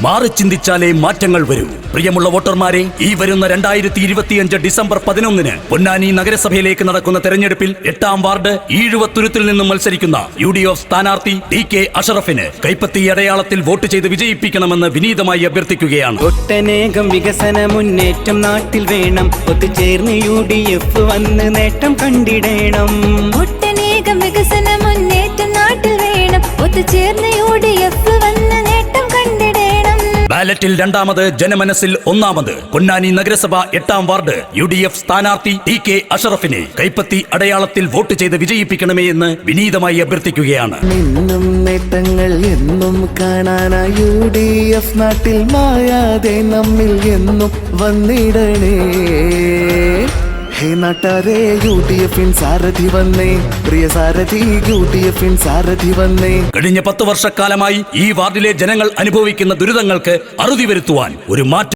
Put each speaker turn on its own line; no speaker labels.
മാറി ചിന്തിച്ചാലേ മാറ്റങ്ങൾ വരൂ. പ്രിയമുള്ള വോട്ടർമാരെ, ഈ വരുന്ന 2025 ഡിസംബർ 11 പൊന്നാനി നഗരസഭയിലേക്ക് നടക്കുന്ന തെരഞ്ഞെടുപ്പിൽ 8ാം വാർഡ് ഈഴുവത്തുരുത്തിൽ നിന്നും മത്സരിക്കുന്ന UDF സ്ഥാനാർത്ഥി TK അഷറഫിന് കൈപ്പത്തി അടയാളത്തിൽ വോട്ട് ചെയ്ത് വിജയിപ്പിക്കണമെന്ന് വിനീതമായി അഭ്യർത്ഥിക്കുകയാണ്.
ഒട്ടനേകം വികസന മുന്നേറ്റം നാട്ടിൽ വേണം, ഒത്തുചേർന്ന് UDF വന്ന് നേട്ടം കണ്ടിടണം.
ഒട്ടനേകം വികസന മുന്നേറ്റം നാട്ടിൽ വേണം, ഒത്തുചേർന്ന് UDF വന്ന് നേട്ടം കണ്ടിടണം.
ബാലറ്റിൽ 2ാമത്, ജനമനസ്സിൽ 1ാമത്. പൊന്നാനി നഗരസഭ 8ാം വാർഡ് UDF സ്ഥാനാർത്ഥി TK അഷറഫിനെ കൈപ്പത്തി അടയാളത്തിൽ വോട്ട് ചെയ്ത് വിജയിപ്പിക്കണമേ എന്ന് വിനീതമായി അഭ്യർത്ഥിക്കുകയാണ്.
എന്നും നേട്ടങ്ങൾ എന്നും കാണാനായി UDF നാട്ടിൽ മായാതെ നമ്മിൽ എന്നും വന്നിടണേ. ഹേ നാട്ടാരെ, UDF സാരഥി വന്നേ, പ്രിയ സാരഥി UDF സാരഥി വന്നേ.
കഴിഞ്ഞ 10 വർഷക്കാലമായി ഈ വാർഡിലെ ജനങ്ങൾ അനുഭവിക്കുന്ന ദുരിതങ്ങൾക്ക് അറുതി വരുത്തുവാൻ ഒരു മാറ്റം